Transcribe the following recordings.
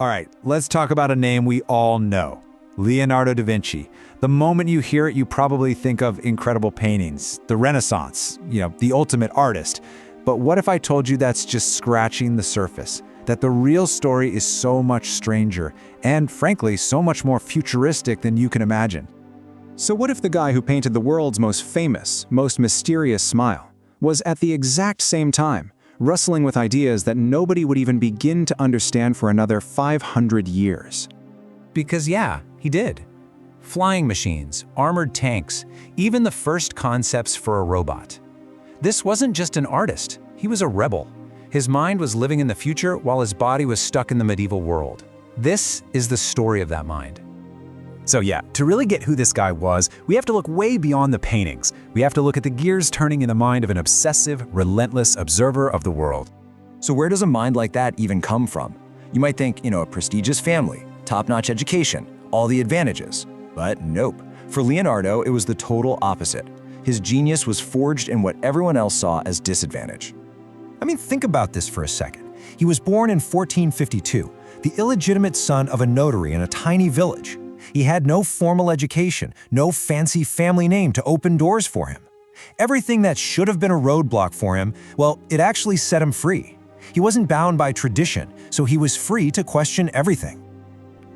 All right, let's talk about a name we all know. Leonardo da Vinci. The moment you hear it, you probably think of incredible paintings, the Renaissance, the ultimate artist. But what if I told you that's just scratching the surface? That the real story is so much stranger, and frankly, so much more futuristic than you can imagine. So what if the guy who painted the world's most famous, most mysterious smile was at the exact same time wrestling with ideas that nobody would even begin to understand for another 500 years? Because yeah, he did. Flying machines, armored tanks, even the first concepts for a robot. This wasn't just an artist, he was a rebel. His mind was living in the future while his body was stuck in the medieval world. This is the story of that mind. So yeah, to really get who this guy was, we have to look way beyond the paintings. We have to look at the gears turning in the mind of an obsessive, relentless observer of the world. So where does a mind like that even come from? You might think, a prestigious family, top-notch education, all the advantages. But nope. For Leonardo, it was the total opposite. His genius was forged in what everyone else saw as disadvantage. I mean, think about this for a second. He was born in 1452, the illegitimate son of a notary in a tiny village. He had no formal education, no fancy family name to open doors for him. Everything that should have been a roadblock for him, well, it actually set him free. He wasn't bound by tradition, so he was free to question everything.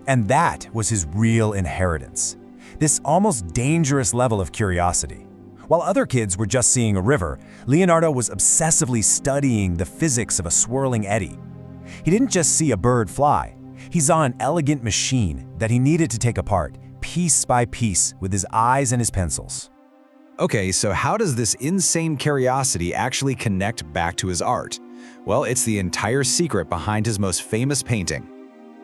And that was his real inheritance. This almost dangerous level of curiosity. While other kids were just seeing a river, Leonardo was obsessively studying the physics of a swirling eddy. He didn't just see a bird fly. He saw an elegant machine that he needed to take apart, piece by piece, with his eyes and his pencils. Okay, so how does this insane curiosity actually connect back to his art? Well, it's the entire secret behind his most famous painting.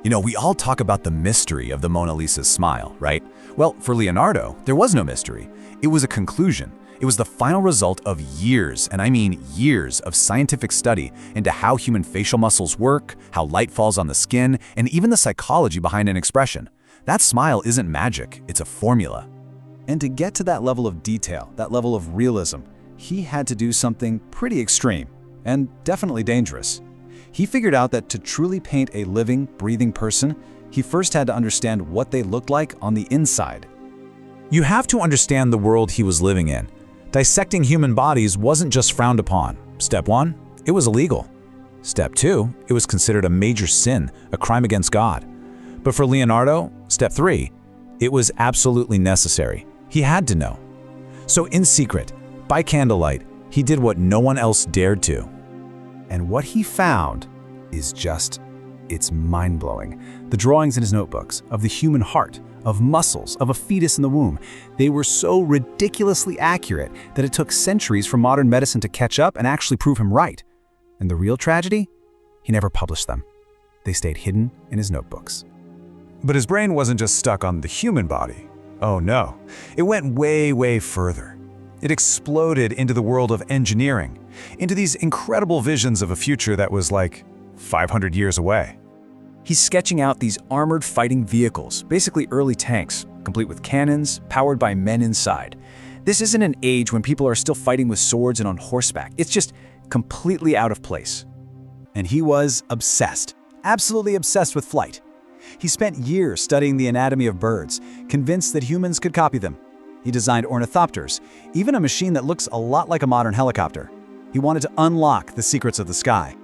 We all talk about the mystery of the Mona Lisa's smile, right? Well, for Leonardo, there was no mystery. It was a conclusion. It was the final result of years, and I mean years, of scientific study into how human facial muscles work, how light falls on the skin, and even the psychology behind an expression. That smile isn't magic, it's a formula. And to get to that level of detail, that level of realism, he had to do something pretty extreme, and definitely dangerous. He figured out that to truly paint a living, breathing person, he first had to understand what they looked like on the inside. You have to understand the world he was living in. Dissecting human bodies wasn't just frowned upon. Step 1, it was illegal. Step 2, it was considered a major sin, a crime against God. But for Leonardo, step 3, it was absolutely necessary. He had to know. So in secret, by candlelight, he did what no one else dared to. And what he found is it's mind-blowing. The drawings in his notebooks of the human heart, of muscles, of a fetus in the womb, they were so ridiculously accurate that it took centuries for modern medicine to catch up and actually prove him right. And the real tragedy? He never published them. They stayed hidden in his notebooks. But his brain wasn't just stuck on the human body. Oh no, it went way, way further. It exploded into the world of engineering, into these incredible visions of a future that was like 500 years away. He's sketching out these armored fighting vehicles, basically early tanks, complete with cannons, powered by men inside. This isn't an age when people are still fighting with swords and on horseback. It's just completely out of place. And he was obsessed, absolutely obsessed with flight. He spent years studying the anatomy of birds, convinced that humans could copy them. He designed ornithopters, even a machine that looks a lot like a modern helicopter. He wanted to unlock the secrets of the sky.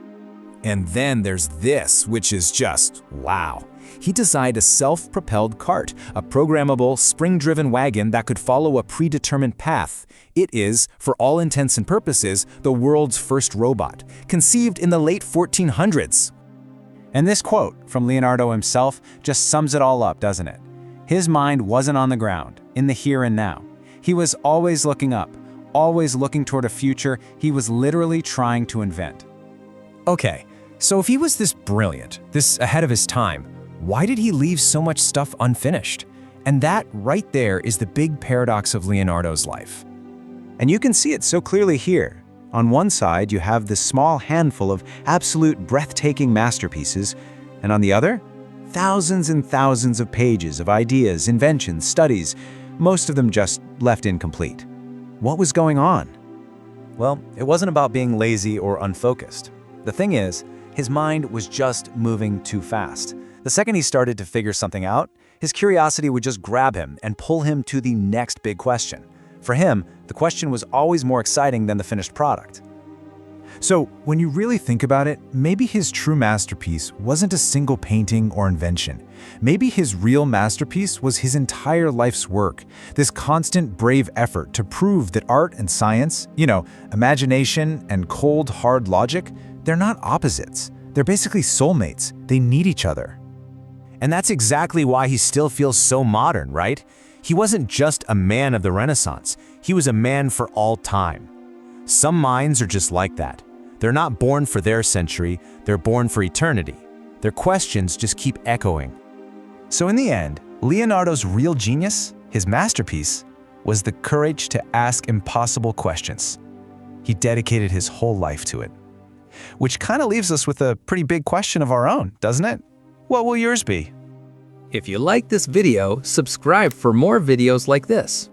And then there's this, which is just wow. He designed a self-propelled cart, a programmable, spring-driven wagon that could follow a predetermined path. It is, for all intents and purposes, the world's first robot, conceived in the late 1400s. And this quote from Leonardo himself just sums it all up, doesn't it? His mind wasn't on the ground, in the here and now. He was always looking up, always looking toward a future he was literally trying to invent. Okay, so if he was this brilliant, this ahead of his time, why did he leave so much stuff unfinished? And that right there is the big paradox of Leonardo's life. And you can see it so clearly here. On one side, you have this small handful of absolute breathtaking masterpieces, and on the other, thousands and thousands of pages of ideas, inventions, studies, most of them just left incomplete. What was going on? Well, it wasn't about being lazy or unfocused. The thing is, his mind was just moving too fast. The second he started to figure something out, his curiosity would just grab him and pull him to the next big question. For him, the question was always more exciting than the finished product. So, when you really think about it, maybe his true masterpiece wasn't a single painting or invention. Maybe his real masterpiece was his entire life's work, this constant, brave effort to prove that art and science, imagination and cold, hard logic, they're not opposites. They're basically soulmates. They need each other. And that's exactly why he still feels so modern, right? He wasn't just a man of the Renaissance. He was a man for all time. Some minds are just like that. They're not born for their century, they're born for eternity. Their questions just keep echoing. So in the end, Leonardo's real genius, his masterpiece, was the courage to ask impossible questions. He dedicated his whole life to it. Which kind of leaves us with a pretty big question of our own, doesn't it? What will yours be? If you like this video, subscribe for more videos like this.